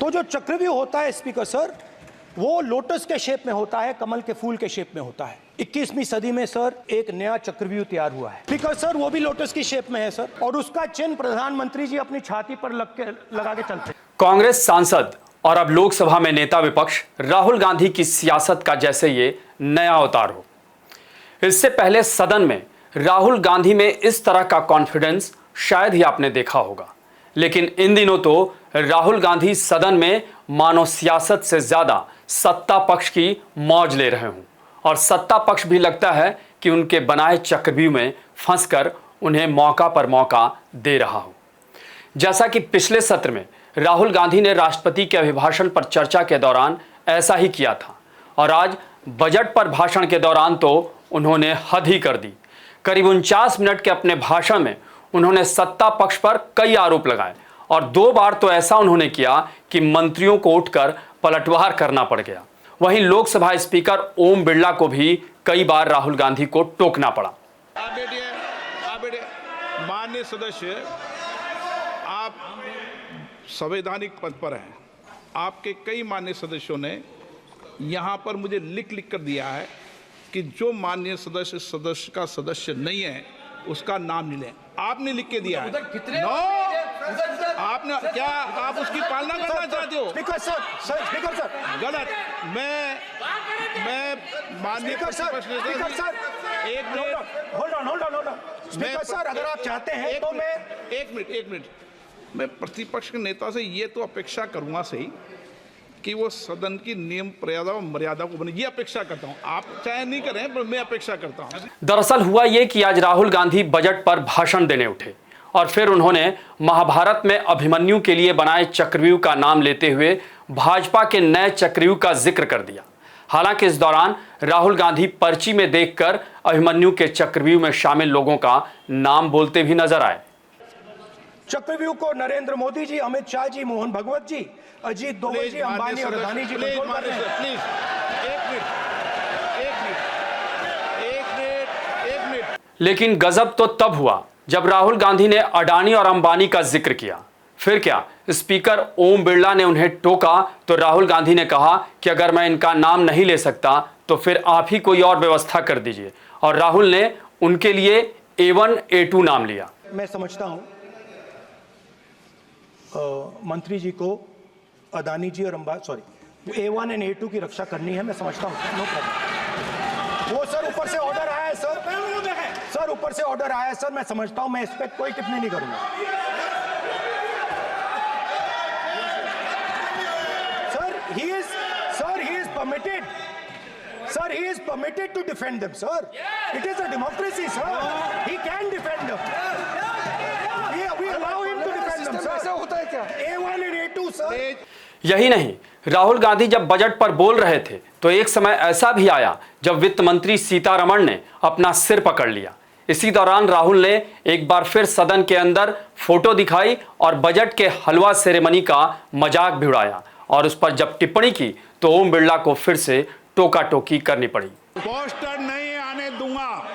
तो जो चक्रव्यूह होता है स्पीकर सर, वो लोटस के शेप में होता है, कमल के फूल के शेप में होता है। 21वीं सदी में सर एक नया चक्रव्यूह तैयार हुआ है स्पीकर सर, वो भी लोटस की शेप में है सर, और उसका चिन्ह प्रधानमंत्री जी अपनी छाती पर लगा के चलते हैं। कांग्रेस सांसद और अब लोकसभा में नेता विपक्ष राहुल गांधी की सियासत का जैसे ये नया अवतार हो। इससे पहले सदन में राहुल गांधी में इस तरह का कॉन्फिडेंस शायद ही आपने देखा होगा, लेकिन इन दिनों तो राहुल गांधी सदन में मानो सियासत से ज्यादा सत्ता पक्ष की मौज ले रहे हों, और सत्ता पक्ष भी लगता है कि उनके बनाए चक्रव्यूह में फंसकर उन्हें मौका पर मौका दे रहा हो। जैसा कि पिछले सत्र में राहुल गांधी ने राष्ट्रपति के अभिभाषण पर चर्चा के दौरान ऐसा ही किया था, और आज बजट पर भाषण के दौरान तो उन्होंने हद ही कर दी। करीब 49 मिनट के अपने भाषण में उन्होंने सत्ता पक्ष पर कई आरोप लगाए, और 2 बार तो ऐसा उन्होंने किया कि मंत्रियों को उठकर पलटवार करना पड़ गया। वहीं लोकसभा स्पीकर ओम बिरला को भी कई बार राहुल गांधी को टोकना पड़ा। माननीय सदस्य, आप संवैधानिक पद पर हैं। आपके कई माननीय सदस्यों ने यहाँ पर मुझे लिख कर दिया है कि जो माननीय सदस्य का सदस्य नहीं है उसका नाम नहीं लें। आपने लिख के दिया है। आपने क्या आप उसकी पालना करना चाहते हो? स्पीकर सर गलत। मैं माननीय स्पीकर सर एक minute hold on speaker sir, अगर आप चाहते हैं तो मैं एक मिनट मैं प्रतिपक्ष के नेता से ये तो अपेक्षा करूंगा सही कि वो सदन की नियम मर्यादा को बने, ये अपेक्षा करता हूं। आप चाहे नहीं करें पर मैं अपेक्षा करता हूं। दरअसल हुआ ये कि आज राहुल गांधी बजट पर भाषण देने उठे, और फिर उन्होंने महाभारत में अभिमन्यु के लिए बनाए चक्रव्यूह का नाम लेते हुए भाजपा के नए चक्रव्यूह का जिक्र कर दिया। हालांकि इस दौरान राहुल गांधी पर्ची में देखकर अभिमन्यु के चक्रव्यूह में शामिल लोगों का नाम बोलते भी नजर आए। चक्रव्यूह को नरेंद्र मोदी जी, अमित शाह जी, मोहन भगवत जी, अजीत दोवल जी, अंबानी और अदानी जी कंट्रोल कर रहे हैं। प्लीज एक मिनट। लेकिन गजब तो तब हुआ जब राहुल गांधी ने अडानी और अंबानी का जिक्र किया। फिर क्या, स्पीकर ओम बिरला ने उन्हें टोका तो राहुल गांधी ने कहा कि अगर मैं इनका नाम नहीं ले सकता तो फिर आप ही कोई और व्यवस्था कर दीजिए, और राहुल ने उनके लिए A1 A2 नाम लिया। मैं समझता हूं मंत्री जी को अदानी जी और A1 और A2 की रक्षा करनी है, मैं समझता हूं। No problem. वो सर ऊपर से ऑर्डर आया है सर ऊपर से ऑर्डर आया है सर, मैं समझता हूं, मैं इस पर कोई टिप्पणी नहीं करूंगा। Sir he is permitted to defend them, sir. It is a democracy, sir. He can defend them. We allow him to defend them, sir. होता है क्या? A1 and A2, sir. यही नहीं, राहुल गांधी जब बजट पर बोल रहे थे तो एक समय ऐसा भी आया जब वित्त मंत्री सीतारमण ने अपना सिर पकड़ लिया। इसी दौरान राहुल ने एक बार फिर सदन के अंदर फोटो दिखाई और बजट के हलवा सेरेमनी का मजाक भी उड़ाया, और उस पर जब टिप्पणी की तो ओम बिरला को फिर से टोका टोकी करनी पड़ी। पोस्टर नहीं आने दूंगा,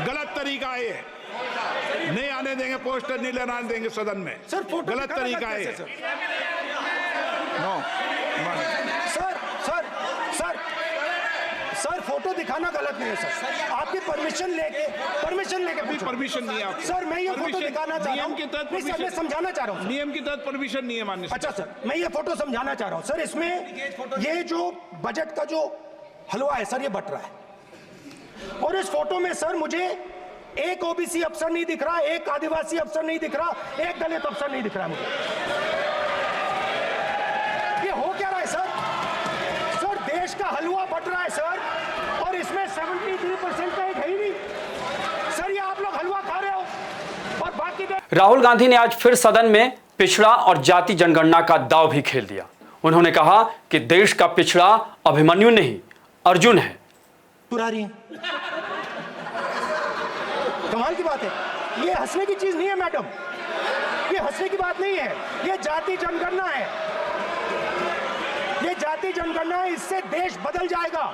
गलत तरीका है, नहीं आने देंगे, पोस्टर नहीं लेना देंगे सदन में। सर गलत तरीका है। सर फोटो दिखाना गलत नहीं है सर। आपकी परमिशन लेके परमिशन नहीं है आपको। सर मैं ये फोटो दिखाना चाह रहा हूं, मैं समझाना चाह रहा हूं। नियम के तहत परमिशन नहीं है माननीय। अच्छा सर, मैं ये फोटो समझाना चाह रहा हूं सर। इसमें ये जो बजट का जो हलवा है सर, ये बट रहा है, और इस फोटो में सर मुझे एक ओबीसी अफसर नहीं दिख रहा, एक आदिवासी अफसर नहीं दिख रहा, एक दलित अफसर नहीं दिख रहा मुझे। ये हो क्या रहा है सर? सर देश का हलवा बट रहा है सर, और इसमें 73% का एक है ही नहीं सर। ये आप लोग हलवा खा रहे हो और बाकी राहुल गांधी ने आज फिर सदन में पिछड़ा और जाति जनगणना का दांव भी खेल दिया। उन्होंने कहा कि देश का पिछड़ा अभिमन्यु नहीं, अर्जुन है। पुरारी कमाल की बात है, ये हंसने की चीज नहीं है मैडम, ये हंसने की बात नहीं है, ये जाति जनगणना है, ये जाति जनगणना है, इससे देश बदल जाएगा।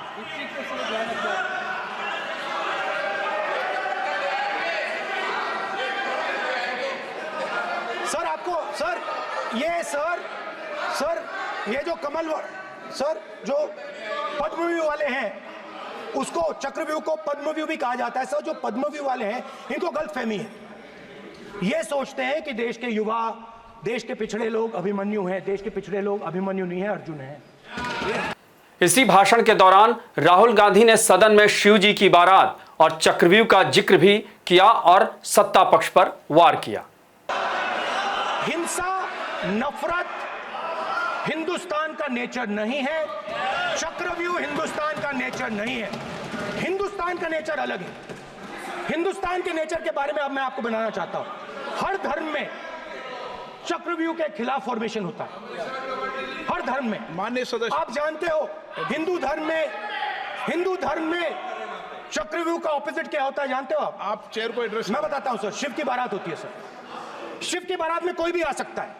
सर सर ये जो सर जो पद्मव्यूह वाले हैं उसको चक्रव्यूह को पद्मव्यूह भी कहा जाता है सर। जो पद्मव्यूह वाले हैं इनको गलतफहमी है, ये सोचते हैं कि देश के युवा, देश के पिछड़े लोग अभिमन्यु हैं। देश के पिछड़े लोग अभिमन्यु नहीं है, अर्जुन है। इसी भाषण के दौरान राहुल गांधी ने सदन में शिव जी की बारात और चक्रव्यूह का जिक्र भी किया और सत्ता पक्ष पर वार किया। हिंसा, नफरत हिंदुस्तान का नेचर नहीं है। चक्रव्यूह हिंदुस्तान का नेचर नहीं है। हिंदुस्तान का नेचर अलग है। हिंदुस्तान के नेचर के बारे में अब मैं आपको बनाना चाहता हूं। हर धर्म में चक्रव्यूह के खिलाफ फॉर्मेशन होता है, हर धर्म में। माननीय सदस्य, आप जानते हो हिंदू धर्म में चक्रव्यूह का ऑपोजिट क्या होता है, जानते हो आप चेयर को एड्रेस। मैं बताता हूं सर। शिव की बारात होती है सर। शिव की बारात में कोई भी आ सकता है,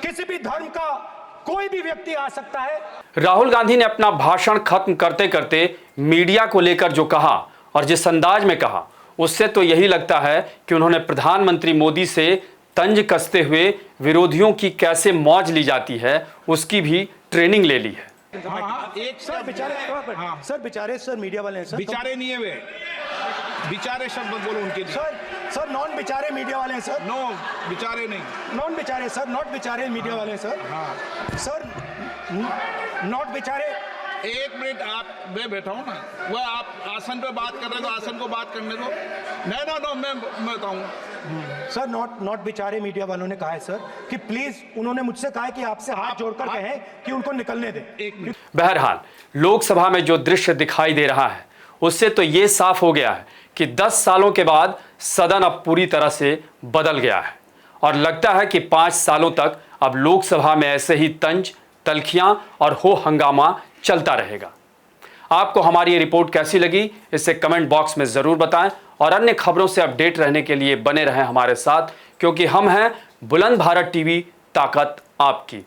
किसी भी धर्म का कोई भी व्यक्ति आ सकता है। राहुल गांधी ने अपना भाषण खत्म करते करते मीडिया को लेकर जो कहा और जिस अंदाज में कहा, उससे तो यही लगता है कि उन्होंने प्रधानमंत्री मोदी से तंज कसते हुए विरोधियों की कैसे मौज ली जाती है उसकी भी ट्रेनिंग ले ली है। हाँ, एक सर बेचारे, हाँ। सर बेचारे, सर मीडिया वाले हैं सर। बिचारे नहीं है वे, बिचारे शब्द बोलो उनके लिए। सर नॉन बेचारे मीडिया वाले हैं सर। नो बिचारे नहीं, नॉन बेचारे सर, नॉट बेचारे मीडिया वाले हैं सर। हाँ सर नॉट बेचारे। एक मिनट, आप मैं बैठा हूँ ना, वह आप आसन पे बात कर रहे हो तो आसन को बात करने दो। नो मैं बताऊंगा। सर नॉट बेचारे मीडिया वालों ने कहा है सर कि प्लीज, उन्होंने मुझसे कहा है कि आपसे हाथ जोड़कर कहें कि उनको निकलने दें। एक मिनट। बहरहाल लोकसभा में जो दृश्य दिखाई दे रहा है उससे तो ये साफ हो गया है कि 10 सालों के बाद सदन अब पूरी तरह से बदल गया है और लगता है कि 5 सालों तक अब लोकसभा में ऐसे ही तंज, तल्खियां और हो हंगामा चलता रहेगा। आपको हमारी ये रिपोर्ट कैसी लगी, इसे कमेंट बॉक्स में ज़रूर बताएं और अन्य खबरों से अपडेट रहने के लिए बने रहें हमारे साथ, क्योंकि हम हैं बुलंद भारत टीवी, ताकत आपकी।